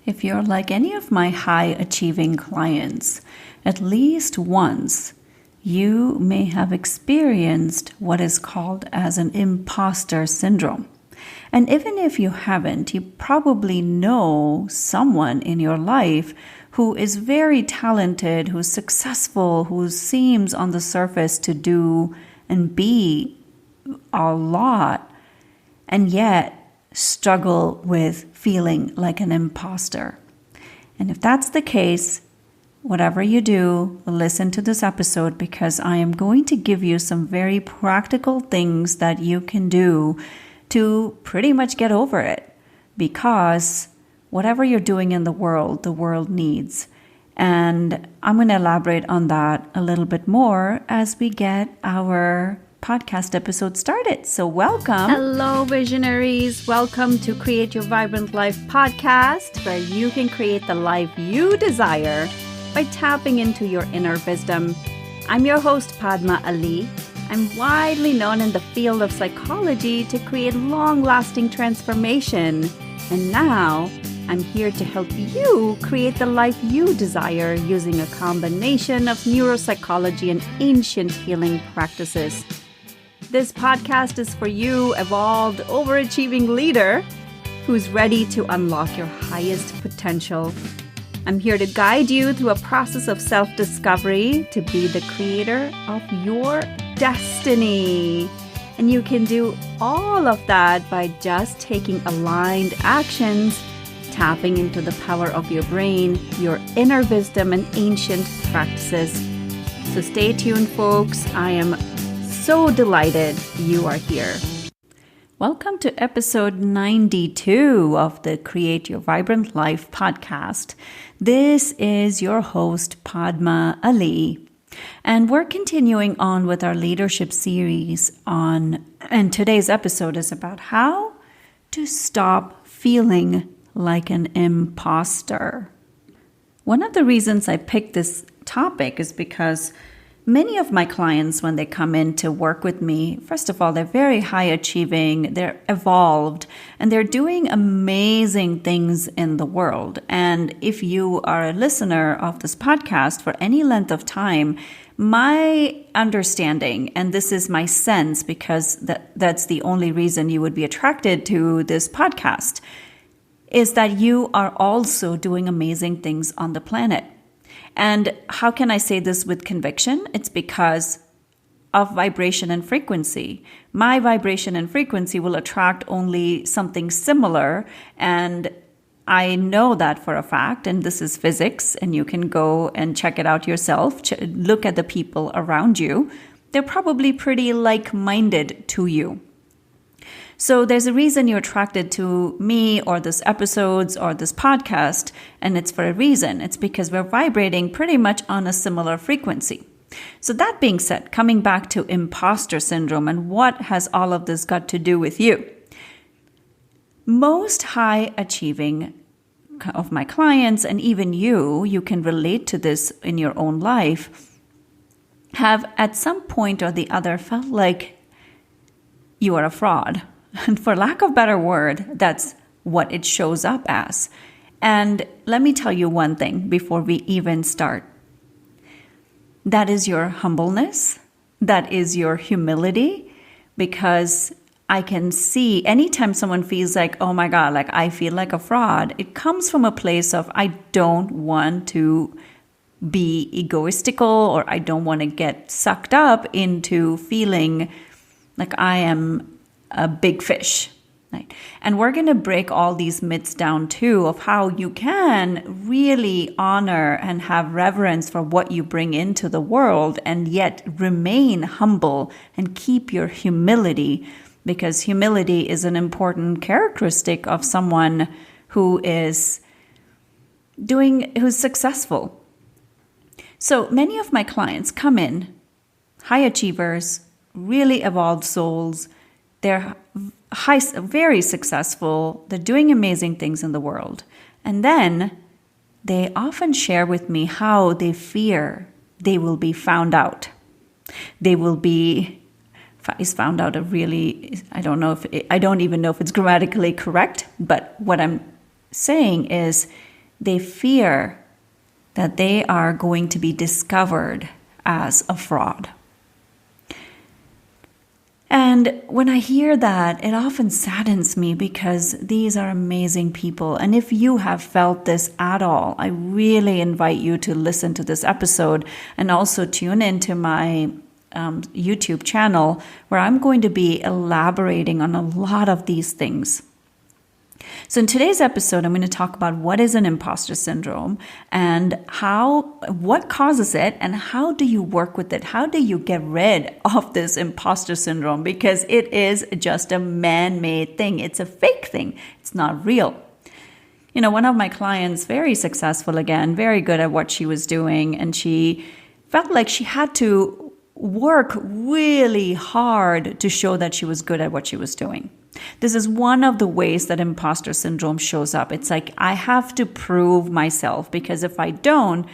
If you're like any of my high-achieving clients, at least once, you may have experienced what is called as an imposter syndrome. And even if you haven't, you probably know someone in your life who is very talented, who's successful, who seems on the surface to do and be a lot, and yet struggle with feeling like an imposter. And if that's the case, whatever you do, listen to this episode because I am going to give you some very practical things that you can do to pretty much get over it. Because whatever you're doing in the world needs. And I'm going to elaborate on that a little bit more as we get our podcast episode started. So welcome. Hello, visionaries. Welcome to Create Your Vibrant Life podcast, where you can create the life you desire by tapping into your inner wisdom. I'm your host, Padma Ali. I'm widely known in the field of psychology to create long-lasting transformation. And now I'm here to help you create the life you desire using a combination of neuropsychology and ancient healing practices. This podcast is for you, evolved, overachieving leader who's ready to unlock your highest potential. I'm here to guide you through a process of self-discovery to be the creator of your destiny. And you can do all of that by just taking aligned actions, tapping into the power of your brain, your inner wisdom, and ancient practices. So stay tuned, folks. I am so delighted you are here. Welcome to episode 92 of the Create Your Vibrant Life podcast. This is your host, Padma Ali. And we're continuing on with our leadership series and today's episode is about how to stop feeling like an imposter. One of the reasons I picked this topic is because many of my clients, when they come in to work with me, first of all, they're very high achieving, they're evolved, and they're doing amazing things in the world. And if you are a listener of this podcast for any length of time, my understanding, and this is my sense because that's the only reason you would be attracted to this podcast, is that you are also doing amazing things on the planet. And how can I say this with conviction? It's because of vibration and frequency. My vibration and frequency will attract only something similar. And I know that for a fact. And this is physics. And you can go and check it out yourself. Look at the people around you. They're probably pretty like-minded to you. So there's a reason you're attracted to me or this episodes or this podcast, and it's for a reason. It's because we're vibrating pretty much on a similar frequency. So that being said, coming back to imposter syndrome and what has all of this got to do with you? Most high achieving of my clients, and even you can relate to this in your own life, have at some point or the other felt like you are a fraud. And for lack of a better word, that's what it shows up as. And let me tell you one thing before we even start. That is your humbleness. That is your humility. Because I can see anytime someone feels like, oh my God, like I feel like a fraud, it comes from a place of I don't want to be egoistical or I don't want to get sucked up into feeling like I am a big fish, right? And we're going to break all these myths down too of how you can really honor and have reverence for what you bring into the world and yet remain humble and keep your humility, because humility is an important characteristic of someone who's successful. So many of my clients come in, high achievers, really evolved souls. They're very successful. They're doing amazing things in the world. And then they often share with me how they fear they will be found out. They will be found out I don't even know if it's grammatically correct, but what I'm saying is they fear that they are going to be discovered as a fraud. And when I hear that, it often saddens me because these are amazing people. And if you have felt this at all, I really invite you to listen to this episode and also tune into my YouTube channel, where I'm going to be elaborating on a lot of these things. So in today's episode, I'm going to talk about what is an imposter syndrome and what causes it and how do you work with it? How do you get rid of this imposter syndrome? Because it is just a man-made thing. It's a fake thing. It's not real. You know, one of my clients, very successful again, very good at what she was doing, and she felt like she had to work really hard to show that she was good at what she was doing. This is one of the ways that imposter syndrome shows up. It's like, I have to prove myself, because if I don't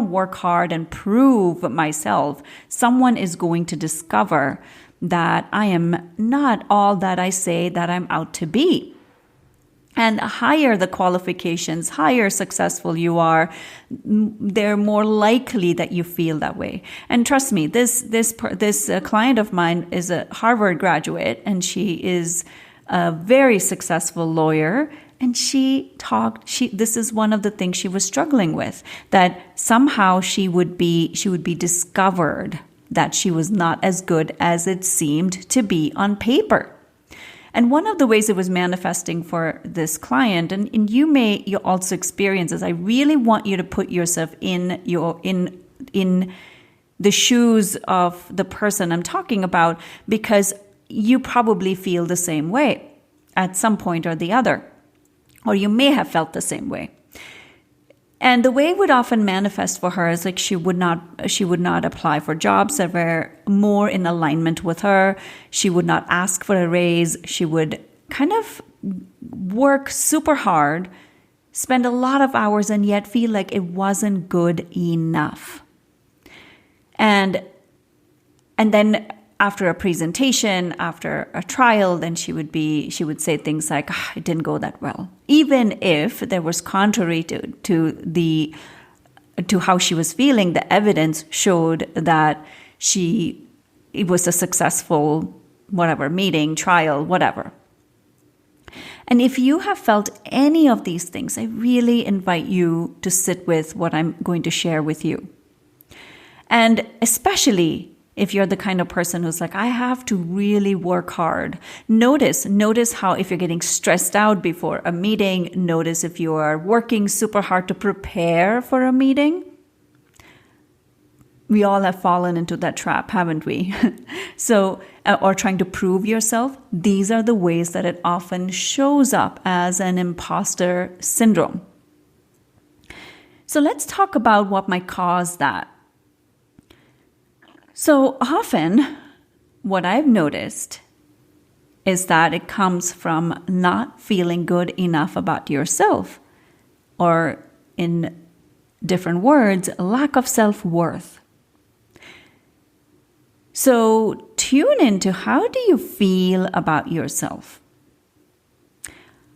work hard and prove myself, someone is going to discover that I am not all that I say that I'm out to be. And higher the qualifications, higher successful you are, they're more likely that you feel that way. And trust me, this client of mine is a Harvard graduate, and she is a very successful lawyer. And this is one of the things she was struggling with, that somehow she would be discovered that she was not as good as it seemed to be on paper. And one of the ways it was manifesting for this client, and you also experience this, I really want you to put yourself in the shoes of the person I'm talking about, because you probably feel the same way at some point or the other, or you may have felt the same way. And the way it would often manifest for her is like she would not apply for jobs that were more in alignment with her. She would not ask for a raise. She would kind of work super hard, spend a lot of hours, and yet feel like it wasn't good enough. And then after a presentation, after a trial, then she would say things like, it didn't go that well. Even if there was contrary to how she was feeling, the evidence showed that it was a successful, meeting, trial, whatever. And if you have felt any of these things, I really invite you to sit with what I'm going to share with you. And especially if you're the kind of person who's like, I have to really work hard. Notice how if you're getting stressed out before a meeting, notice if you are working super hard to prepare for a meeting. We all have fallen into that trap, haven't we? So, or trying to prove yourself. These are the ways that it often shows up as an imposter syndrome. So let's talk about what might cause that. So often, what I've noticed is that it comes from not feeling good enough about yourself, or in different words, lack of self-worth. So tune into, how do you feel about yourself?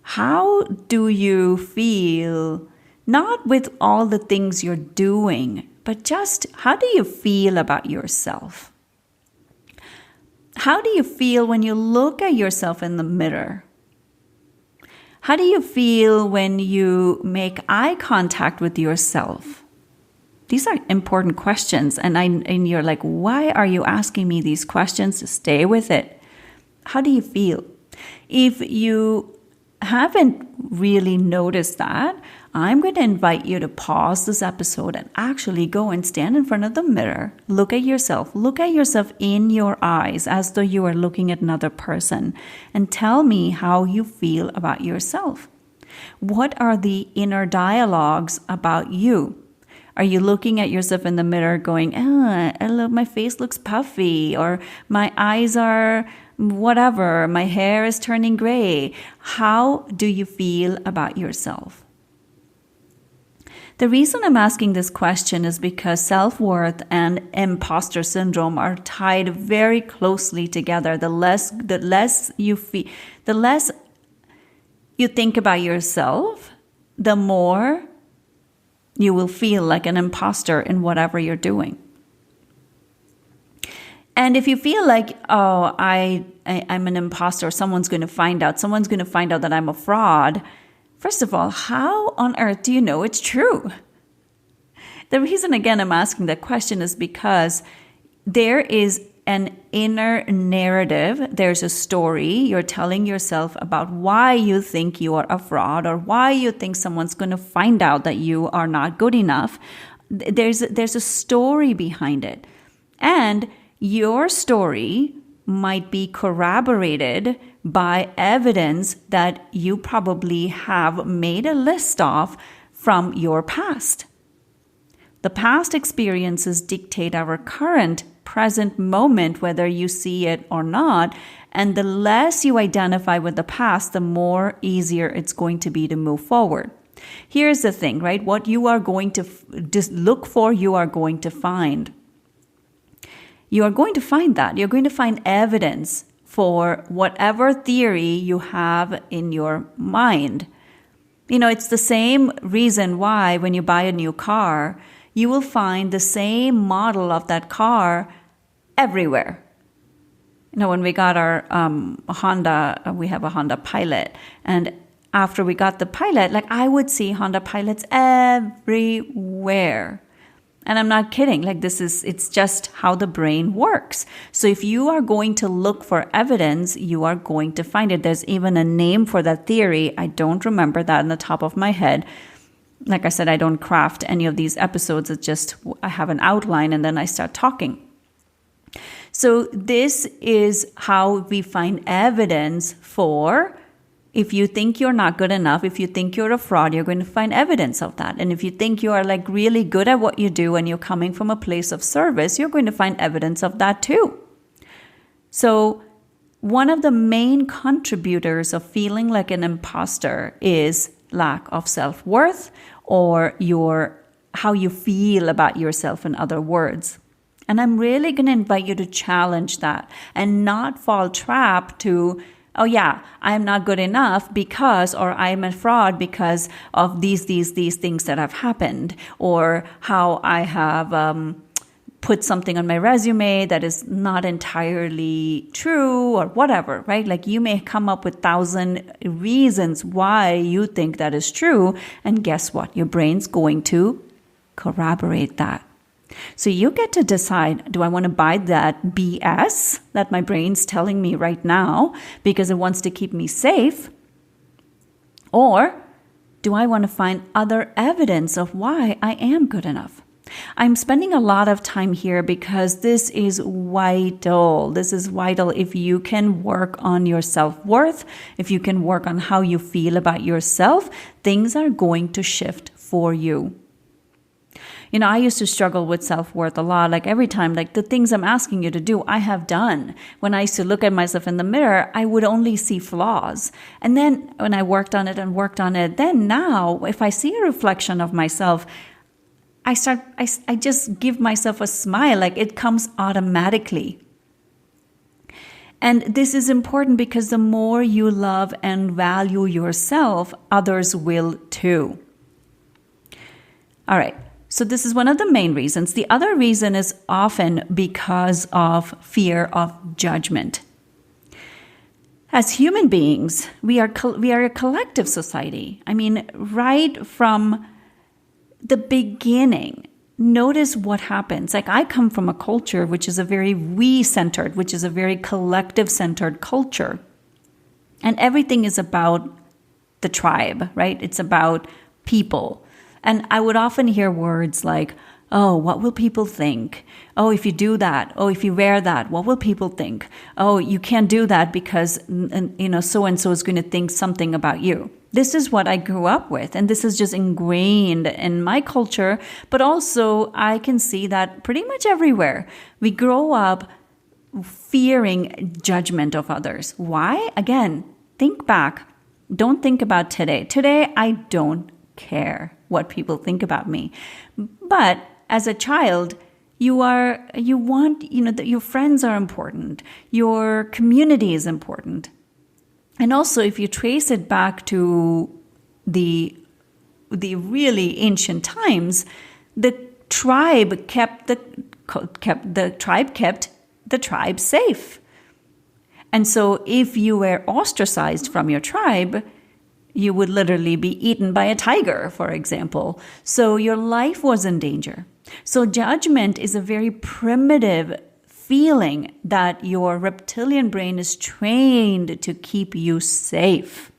How do you feel, not with all the things you're doing, but just how do you feel about yourself? How do you feel when you look at yourself in the mirror? How do you feel when you make eye contact with yourself? These are important questions, and you're like, why are you asking me these questions? Stay with it. How do you feel? If you haven't really noticed that, I'm going to invite you to pause this episode and actually go and stand in front of the mirror. Look at yourself in your eyes as though you are looking at another person, and tell me how you feel about yourself. What are the inner dialogues about you? Are you looking at yourself in the mirror going, my face looks puffy, or my eyes are whatever, my hair is turning gray? How do you feel about yourself? The reason I'm asking this question is because self-worth and imposter syndrome are tied very closely together. The less you think about yourself, the more You will feel like an imposter in whatever you're doing. And if you feel like, oh, I'm an imposter, someone's going to find out that I'm a fraud, first of all, how on earth do you know it's true? The reason, again, I'm asking that question is because there is an inner narrative. There's a story you're telling yourself about why you think you are a fraud or why you think someone's going to find out that you are not good enough. There's a story behind it. And your story might be corroborated by evidence that you probably have made a list of from your past. The past experiences dictate our current present moment, whether you see it or not. And the less you identify with the past, the more easier it's going to be to move forward. Here's the thing, right? What you are going to just look for, you are going to find. You are going to find that. You're going to find evidence for whatever theory you have in your mind. It's the same reason why when you buy a new car, you will find the same model of that car everywhere. When we got our Honda, we have a Honda Pilot. And after we got the Pilot, I would see Honda Pilots everywhere. And I'm not kidding. It's just how the brain works. So if you are going to look for evidence, you are going to find it. There's even a name for that theory. I don't remember that on the top of my head. Like I said, I don't craft any of these episodes. It's just I have an outline and then I start talking. So this is how we find evidence for if you think you're not good enough, if you think you're a fraud, you're going to find evidence of that. And if you think you are really good at what you do and you're coming from a place of service, you're going to find evidence of that too. So one of the main contributors of feeling like an imposter is lack of self-worth or how you feel about yourself, in other words. And I'm really going to invite you to challenge that and not fall trap to, oh yeah, I'm not good enough because, or I'm a fraud because of these things that have happened, or how I have put something on my resume that is not entirely true or whatever, right? You may come up with 1,000 reasons why you think that is true. And guess what? Your brain's going to corroborate that. So you get to decide, do I want to buy that BS that my brain's telling me right now because it wants to keep me safe? Or do I want to find other evidence of why I am good enough? I'm spending a lot of time here because this is vital. This is vital if you can work on your self-worth, if you can work on how you feel about yourself, things are going to shift for you. I used to struggle with self-worth a lot. Every time, the things I'm asking you to do, I have done. When I used to look at myself in the mirror, I would only see flaws. And then when I worked on it, then now, if I see a reflection of myself, I just give myself a smile. It comes automatically. And this is important because the more you love and value yourself, others will too. All right. So this is one of the main reasons. The other reason is often because of fear of judgment. As human beings, we are a collective society. Right from the beginning, notice what happens. I come from a culture which is a very we-centered, which is a very collective-centered culture. And everything is about the tribe, right? It's about people. And I would often hear words like, oh, what will people think? Oh, if you do that. Oh, if you wear that, what will people think? Oh, you can't do that because, so-and-so is going to think something about you. This is what I grew up with. And this is just ingrained in my culture. But also I can see that pretty much everywhere. We grow up fearing judgment of others. Why? Again, think back. Don't think about today. Today, I don't care what people think about me. But as a child, your friends are important. Your community is important. And also, if you trace it back to the the really ancient times, the tribe kept the tribe safe. And so if you were ostracized from your tribe, you would literally be eaten by a tiger, for example. So your life was in danger. So judgment is a very primitive feeling that your reptilian brain is trained to keep you safe.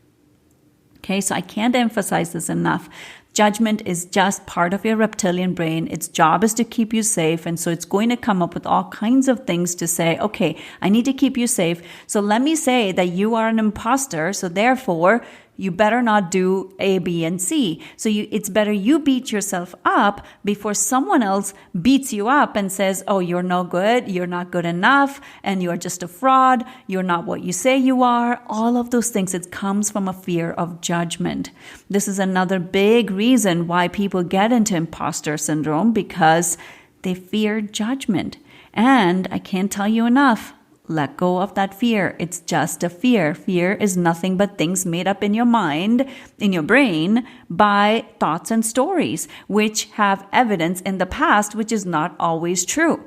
Okay, so I can't emphasize this enough. Judgment is just part of your reptilian brain. Its job is to keep you safe. And so it's going to come up with all kinds of things to say, okay, I need to keep you safe. So let me say that you are an imposter. So therefore, you better not do A, B, and C. So it's better you beat yourself up before someone else beats you up and says, oh, you're no good, you're not good enough, and you're just a fraud, you're not what you say you are. All of those things, it comes from a fear of judgment. This is another big reason why people get into imposter syndrome, because they fear judgment. And I can't tell you enough, let go of that fear. It's just a fear. Fear is nothing but things made up in your mind, in your brain, by thoughts and stories, which have evidence in the past, which is not always true.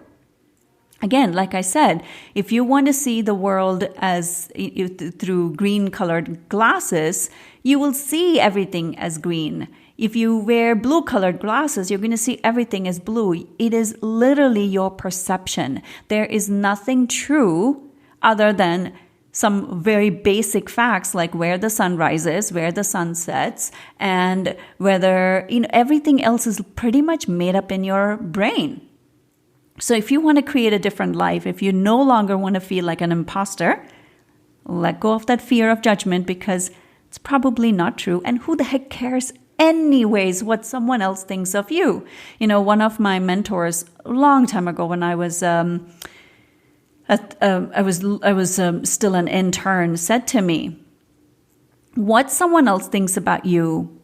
Again, like I said, if you want to see the world as through green-colored glasses, you will see everything as green. If you wear blue-colored glasses, you're going to see everything as blue. It is literally your perception. There is nothing true other than some very basic facts like where the sun rises, where the sun sets, and whether, everything else is pretty much made up in your brain. So if you want to create a different life, if you no longer want to feel like an imposter, let go of that fear of judgment, because it's probably not true. And who the heck cares anyways what someone else thinks of you? One of my mentors a long time ago, when I was still an intern, said to me, what someone else thinks about you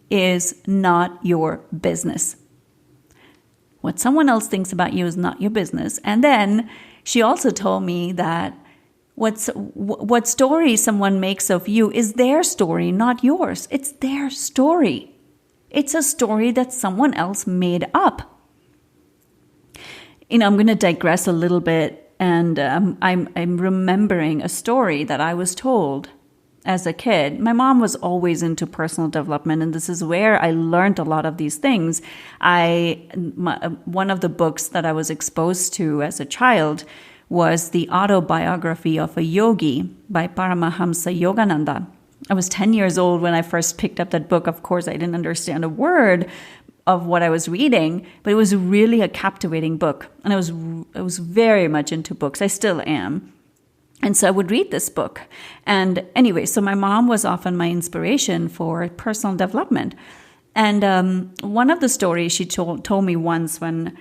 is not your business. What someone else thinks about you is not your business. And then she also told me that what story someone makes of you is their story, not yours. It's their story. It's a story that someone else made up. I'm going to digress a little bit, and I'm remembering a story that I was told as a kid. My mom was always into personal development, and this is where I learned a lot of these things. One of the books that I was exposed to as a child was the Autobiography of a Yogi by Paramahamsa Yogananda. I was 10 years old when I first picked up that book. Of course, I didn't understand a word of what I was reading, but it was really a captivating book. And I was very much into books. I still am. And so I would read this book. And anyway, so my mom was often my inspiration for personal development. And one of the stories she told me once when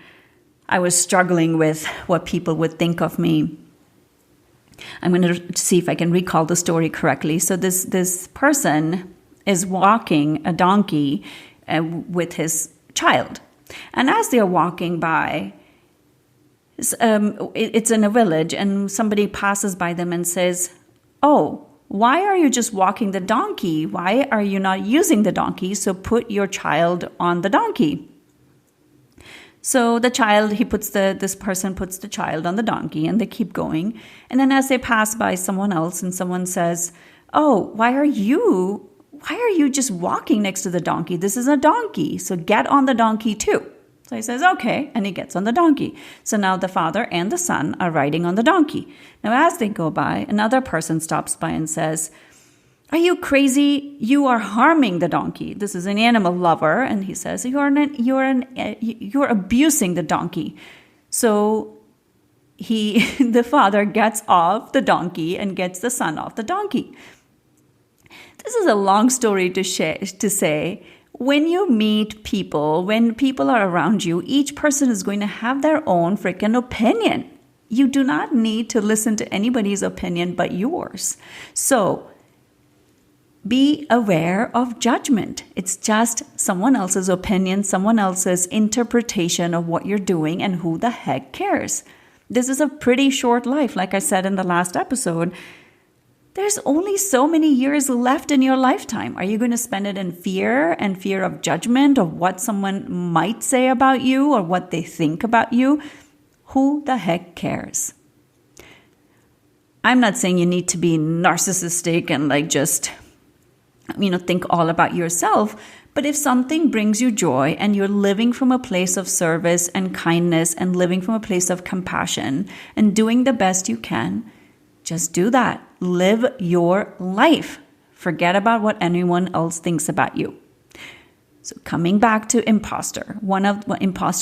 I was struggling with what people would think of me. I'm going to see if I can recall the story correctly. So this person is walking a donkey with his child. And as they're walking by, it's in a village, and somebody passes by them and says, oh, why are you just walking the donkey? Why are you not using the donkey? So put your child on the donkey. So the child, this person puts the child on the donkey, and they keep going. And then as they pass by someone else, and someone says, oh, why are you just walking next to the donkey? This is a donkey, so get on the donkey too. So he says, okay, and he gets on the donkey. So now the father and the son are riding on the donkey. Now as they go by, another person stops by and says, are you crazy? You are harming the donkey. This is an animal lover. And he says, you're abusing the donkey. So the father gets off the donkey and gets the son off the donkey. This is a long story to say, when you meet people, when people are around you, each person is going to have their own freaking opinion. You do not need to listen to anybody's opinion but yours. So be aware of judgment. It's just someone else's opinion, someone else's interpretation of what you're doing, and who the heck cares? This is a pretty short life. Like I said in the last episode, there's only so many years left in your lifetime. Are you going to spend it in fear and fear of judgment of what someone might say about you or what they think about you? Who the heck cares? I'm not saying you need to be narcissistic and like just, think all about yourself. But if something brings you joy and you're living from a place of service and kindness and living from a place of compassion and doing the best you can, just do that. Live your life. Forget about what anyone else thinks about you. So coming back to imposter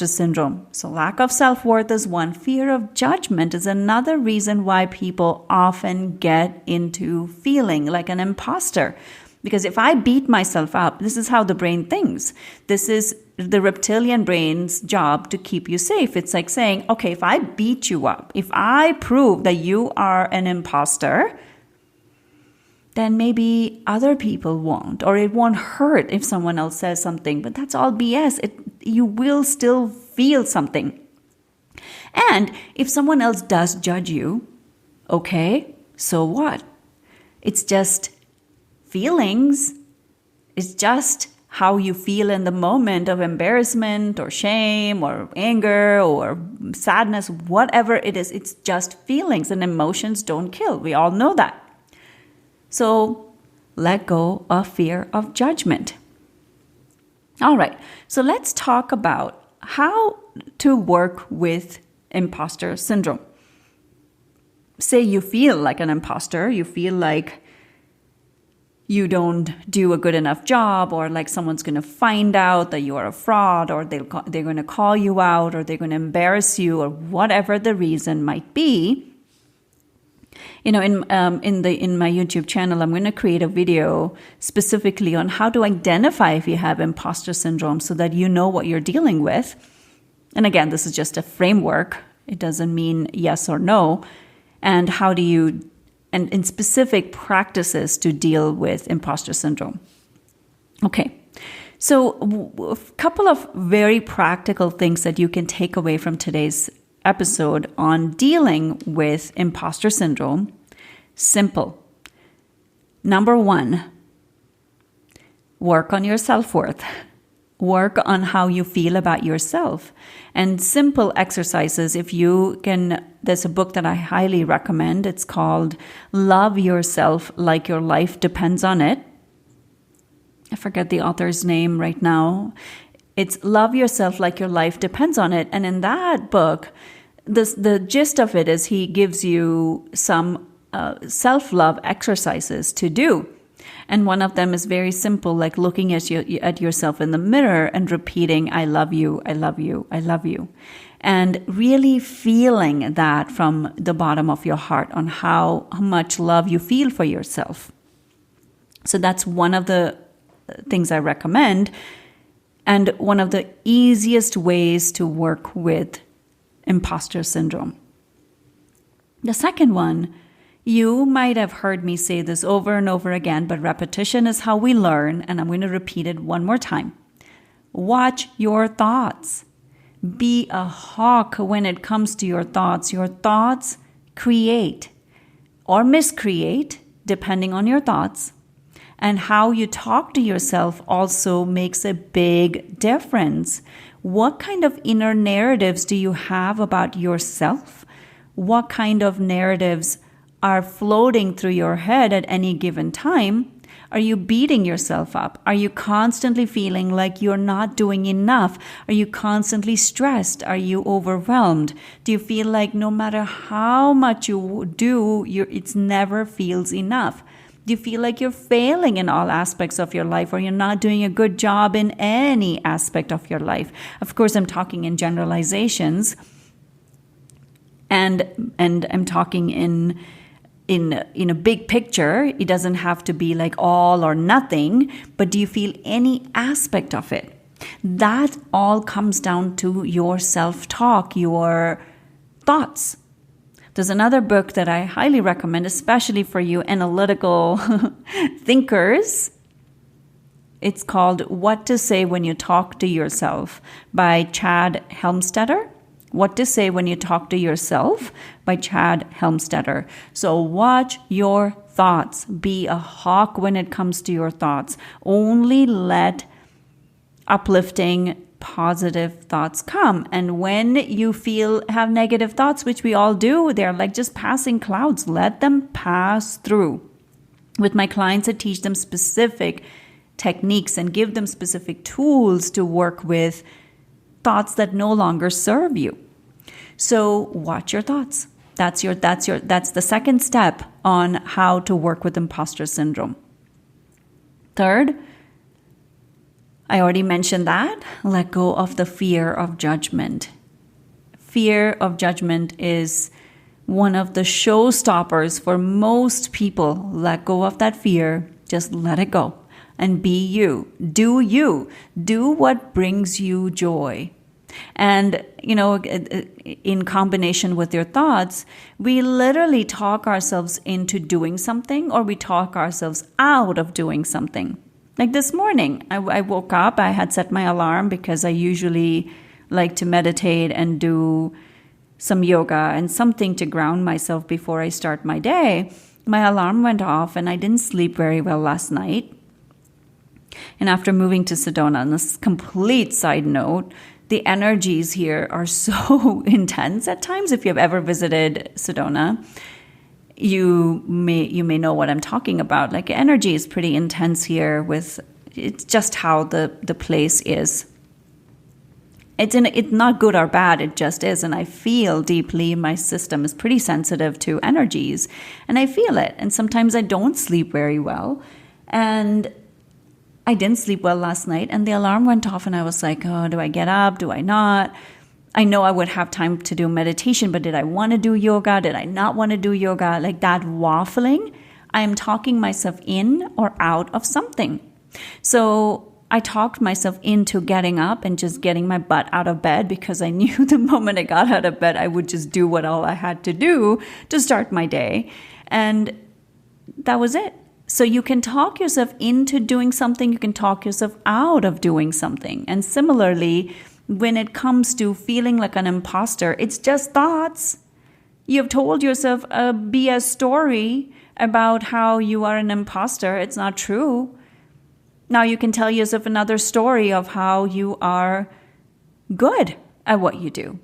syndrome. So lack of self-worth is one. Fear of judgment is another reason why people often get into feeling like an imposter. Because if I beat myself up, this is how the brain thinks. This is the reptilian brain's job to keep you safe. It's like saying, okay, if I beat you up, if I prove that you are an imposter, then maybe other people won't, or it won't hurt if someone else says something. But that's all BS. You will still feel something. And if someone else does judge you, okay, so what? It's just feelings. It's just how you feel in the moment of embarrassment or shame or anger or sadness, whatever it is. It's just feelings, and emotions don't kill. We all know that. So let go of fear of judgment. All right, so let's talk about how to work with imposter syndrome. Say you feel like an imposter, you feel like you don't do a good enough job, or like someone's going to find out that you are a fraud, or they're going to call you out, or they're going to embarrass you, or whatever the reason might be. In my YouTube channel, I'm going to create a video specifically on how to identify if you have imposter syndrome so that you know what you're dealing with. And again, this is just a framework. It doesn't mean yes or no. And how do you, and in specific practices to deal with imposter syndrome. Okay. So a couple of very practical things that you can take away from today's episode on dealing with imposter syndrome. Simple. Number 1, work on your self-worth. Work on how you feel about yourself. And simple exercises, if you can, there's a book that I highly recommend. It's called Love Yourself Like Your Life Depends on It. I forget the author's name right now. It's Love Yourself Like Your Life Depends on It. And in that book, the gist of it is he gives you some self-love exercises to do. And one of them is very simple, like looking at yourself in the mirror and repeating, I love you, I love you, I love you. And really feeling that from the bottom of your heart on how much love you feel for yourself. So that's one of the things I recommend, and one of the easiest ways to work with imposter syndrome. The second one, you might have heard me say this over and over again, but repetition is how we learn, and I'm going to repeat it one more time. Watch your thoughts. Be a hawk when it comes to your thoughts. Your thoughts create or miscreate, depending on your thoughts. And how you talk to yourself also makes a big difference. What kind of inner narratives do you have about yourself? What kind of narratives are floating through your head at any given time? Are you beating yourself up? Are you constantly feeling like you're not doing enough? Are you constantly stressed? Are you overwhelmed? Do you feel like no matter how much you do, it never feels enough? Do you feel like you're failing in all aspects of your life, or you're not doing a good job in any aspect of your life? Of course, I'm talking in generalizations, and I'm talking in a big picture. It doesn't have to be like all or nothing, but do you feel any aspect of it? That all comes down to your self-talk, your thoughts. There's another book that I highly recommend, especially for you analytical thinkers. It's called What to Say When You Talk to Yourself by Chad Helmstetter. What to Say When You Talk to Yourself by Chad Helmstetter. So watch your thoughts. Be a hawk when it comes to your thoughts. Only let uplifting, positive thoughts come. And when you have negative thoughts, which we all do, they're like just passing clouds. Let them pass through. With my clients, I teach them specific techniques and give them specific tools to work with thoughts that no longer serve you. So watch your thoughts. That's the second step on how to work with imposter syndrome. Third, I already mentioned that. Let go of the fear of judgment. Fear of judgment is one of the showstoppers for most people. Let go of that fear. Just let it go and be you. Do you. Do what brings you joy. And, in combination with your thoughts, we literally talk ourselves into doing something, or we talk ourselves out of doing something. Like this morning, I woke up, I had set my alarm because I usually like to meditate and do some yoga and something to ground myself before I start my day. My alarm went off and I didn't sleep very well last night. And after moving to Sedona, on this complete side note, the energies here are so intense at times. If you've ever visited Sedona, you may know what I'm talking about. Like, energy is pretty intense here. It's just how the place is. It's not good or bad. It just is, and I feel deeply. My system is pretty sensitive to energies, and I feel it. And sometimes I don't sleep very well, and I didn't sleep well last night. And the alarm went off, and I was like, "Oh, do I get up? Do I not?" I know I would have time to do meditation, but did I want to do yoga? Did I not want to do yoga? Like that waffling, I am talking myself in or out of something. So I talked myself into getting up and just getting my butt out of bed, because I knew the moment I got out of bed, I would just do what all I had to do to start my day. And that was it. So you can talk yourself into doing something. You can talk yourself out of doing something. And similarly, when it comes to feeling like an imposter, it's just thoughts. You've told yourself a BS story about how you are an imposter. It's not true. Now you can tell yourself another story of how you are good at what you do.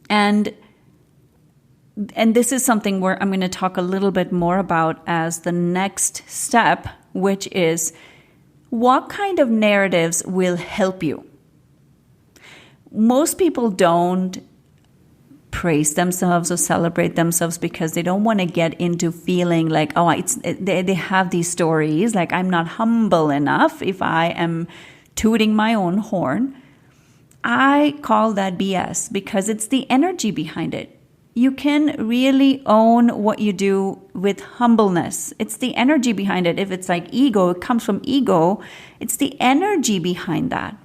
And this is something where I'm going to talk a little bit more about as the next step, which is what kind of narratives will help you. Most people don't praise themselves or celebrate themselves because they don't want to get into feeling like, they have these stories like, I'm not humble enough if I am tooting my own horn. I call that BS, because it's the energy behind it. You can really own what you do with humbleness. It's the energy behind it. If it's like ego, it comes from ego. It's the energy behind that.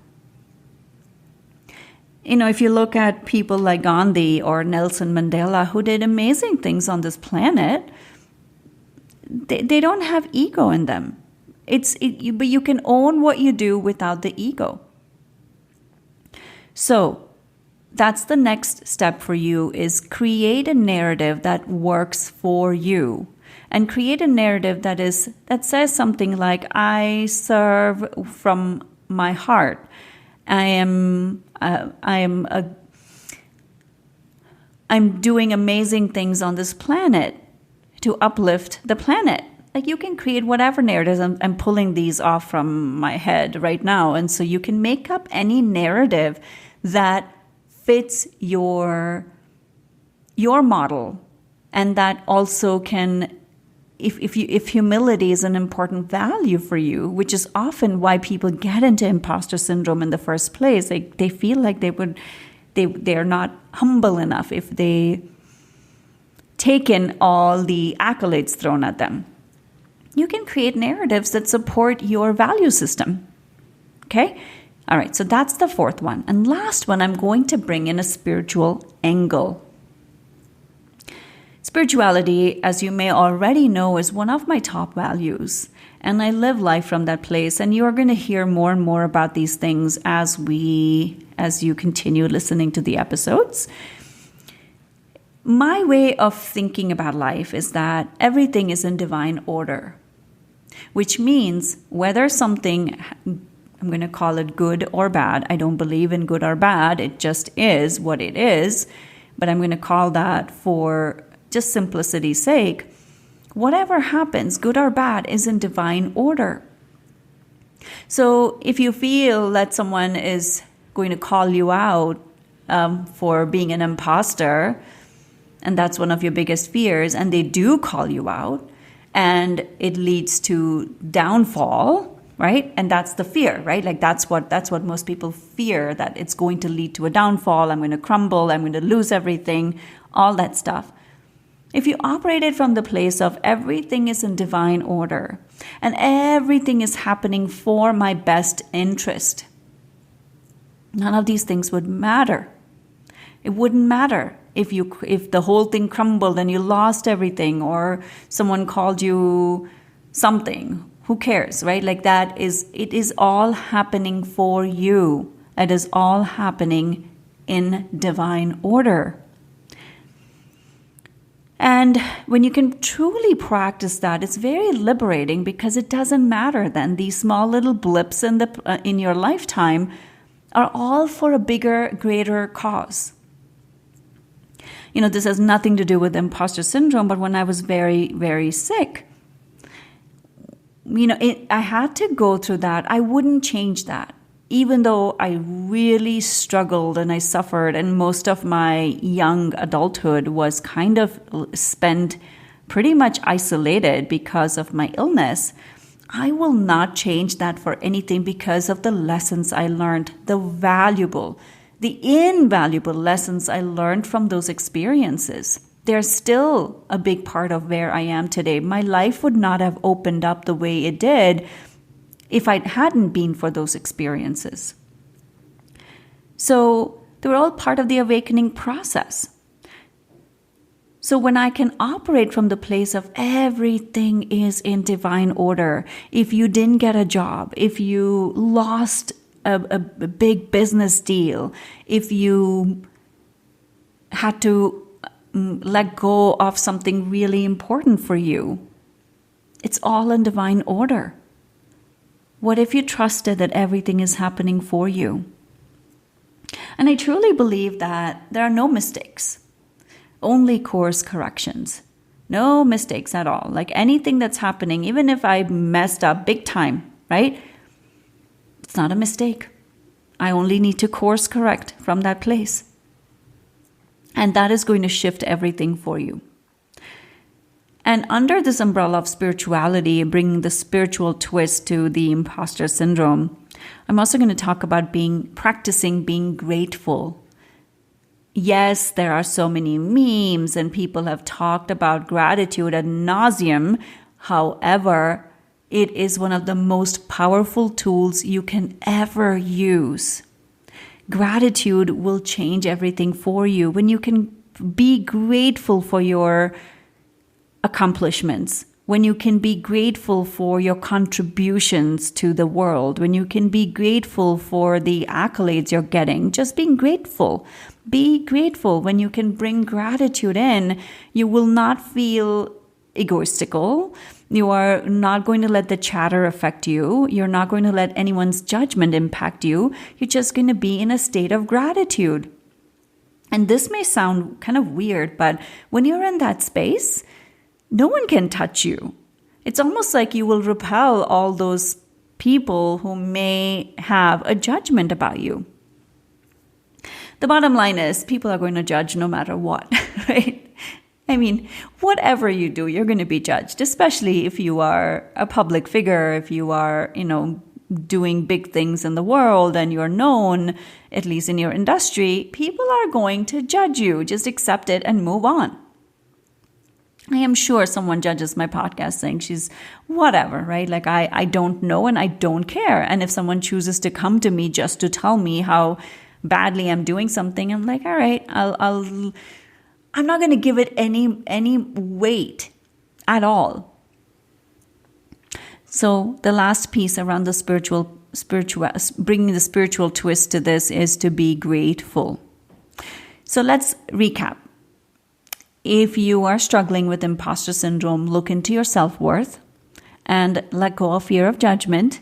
If you look at people like Gandhi or Nelson Mandela, who did amazing things on this planet, they don't have ego in them. But you can own what you do without the ego. So that's the next step for you, is create a narrative that works for you. And create a narrative that says something like, I serve from my heart. I'm doing amazing things on this planet to uplift the planet. Like, you can create whatever narratives. I'm pulling these off from my head right now. And so you can make up any narrative that fits your model, and that also can, if humility is an important value for you, which is often why people get into imposter syndrome in the first place. They feel like they're not humble enough if they take in all the accolades thrown at them. You can create narratives that support your value system. Okay? All right, so that's the fourth one. And last one, I'm going to bring in a spiritual angle. Spirituality, as you may already know, is one of my top values. And I live life from that place. And you're going to hear more and more about these things as you continue listening to the episodes. My way of thinking about life is that everything is in divine order, which means whether something, I'm going to call it good or bad. I don't believe in good or bad. It just is what it is. But I'm going to call that, for just simplicity's sake, whatever happens, good or bad, is in divine order. So if you feel that someone is going to call you out for being an imposter, and that's one of your biggest fears, and they do call you out, and it leads to downfall, right? And that's the fear, right? Like that's what most people fear, that it's going to lead to a downfall. I'm going to crumble. I'm going to lose everything, all that stuff. If you operated from the place of everything is in divine order and everything is happening for my best interest, none of these things would matter. It wouldn't matter if the whole thing crumbled and you lost everything, or someone called you something. Who cares, right? Like it is all happening for you. It is all happening in divine order. And when you can truly practice that, it's very liberating, because it doesn't matter then. These small little blips in your lifetime are all for a bigger, greater cause. This has nothing to do with imposter syndrome, but when I was very, very sick, I had to go through that. I wouldn't change that. Even though I really struggled and I suffered, and most of my young adulthood was kind of spent pretty much isolated because of my illness, I will not change that for anything, because of the lessons I learned, the invaluable lessons I learned from those experiences. They're still a big part of where I am today. My life would not have opened up the way it did if I hadn't been for those experiences. So they were all part of the awakening process. So when I can operate from the place of everything is in divine order, if you didn't get a job, if you lost a big business deal, if you had to let go of something really important for you, it's all in divine order. What if you trusted that everything is happening for you? And I truly believe that there are no mistakes, only course corrections. No mistakes at all. Like anything that's happening, even if I messed up big time, right? It's not a mistake. I only need to course correct from that place. And that is going to shift everything for you. And under this umbrella of spirituality, bringing the spiritual twist to the imposter syndrome, I'm also going to talk about practicing being grateful. Yes, there are so many memes and people have talked about gratitude ad nauseum. However, it is one of the most powerful tools you can ever use. Gratitude will change everything for you. When you can be grateful for your accomplishments, when you can be grateful for your contributions to the world, when you can be grateful for the accolades you're getting, just being grateful. Be grateful. When you can bring gratitude in, you will not feel egoistical. You are not going to let the chatter affect you. You're not going to let anyone's judgment impact you. You're just going to be in a state of gratitude. And this may sound kind of weird, but when you're in that space, no one can touch you. It's almost like you will repel all those people who may have a judgment about you. The bottom line is people are going to judge no matter what, right? I mean, whatever you do, you're going to be judged, especially if you are a public figure, if you are, doing big things in the world and you're known, at least in your industry. People are going to judge you. Just accept it and move on. I am sure someone judges my podcast saying she's whatever, right? Like I don't know and I don't care. And if someone chooses to come to me just to tell me how badly I'm doing something, I'm like, all right, I'm not going to give it any weight at all. So the last piece around the spiritual, bringing the spiritual twist to this is to be grateful. So let's recap. If you are struggling with imposter syndrome, look into your self-worth and let go of fear of judgment.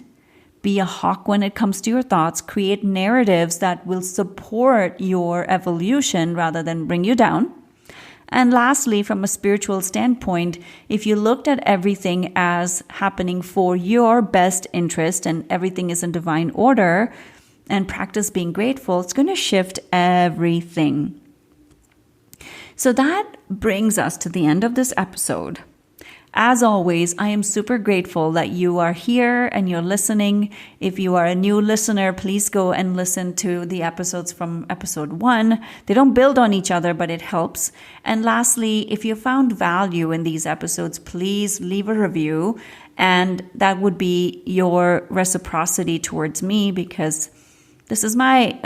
Be a hawk when it comes to your thoughts. Create narratives that will support your evolution rather than bring you down. And lastly, from a spiritual standpoint, if you looked at everything as happening for your best interest and everything is in divine order and practice being grateful, it's going to shift everything. So that brings us to the end of this episode. As always, I am super grateful that you are here and you're listening. If you are a new listener, please go and listen to the episodes from episode 1. They don't build on each other, but it helps. And lastly, if you found value in these episodes, please leave a review. And that would be your reciprocity towards me, because this is my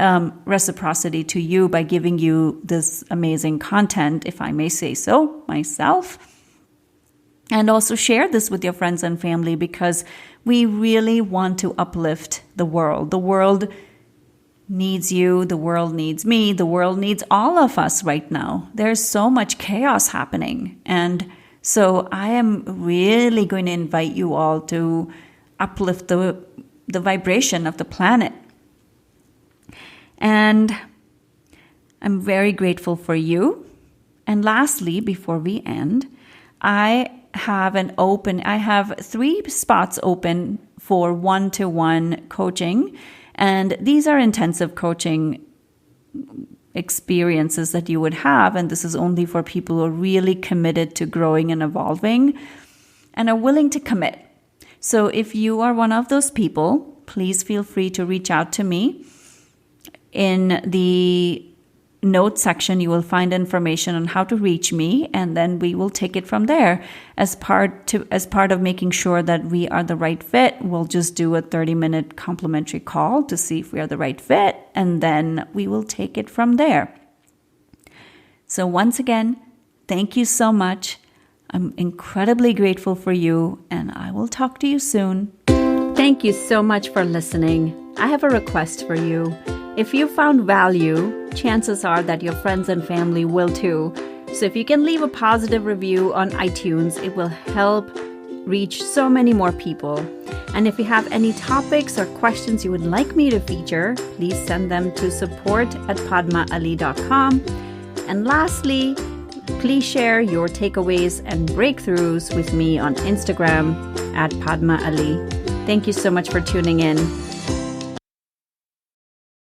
reciprocity to you by giving you this amazing content, if I may say so myself. And also share this with your friends and family, because we really want to uplift the world. The world needs you. The world needs me. The world needs all of us right now. There's so much chaos happening. And so I am really going to invite you all to uplift the vibration of the planet. And I'm very grateful for you. And lastly, before we end, I have 3 spots open for one-to-one coaching. And these are intensive coaching experiences that you would have. And this is only for people who are really committed to growing and evolving and are willing to commit. So if you are one of those people, please feel free to reach out to me. In the notes section, you will find information on how to reach me, and then we will take it from there. As part of making sure that we are the right fit, we'll just do a 30-minute complimentary call to see if we are the right fit, and then we will take it from there. So once again, thank you so much. I'm incredibly grateful for you, and I will talk to you soon. Thank you so much for listening. I have a request for you. If you found value, chances are that your friends and family will too. So if you can leave a positive review on iTunes, it will help reach so many more people. And if you have any topics or questions you would like me to feature, please send them to support@padmaali.com. And lastly, please share your takeaways and breakthroughs with me on Instagram @Padma Ali. Thank you so much for tuning in.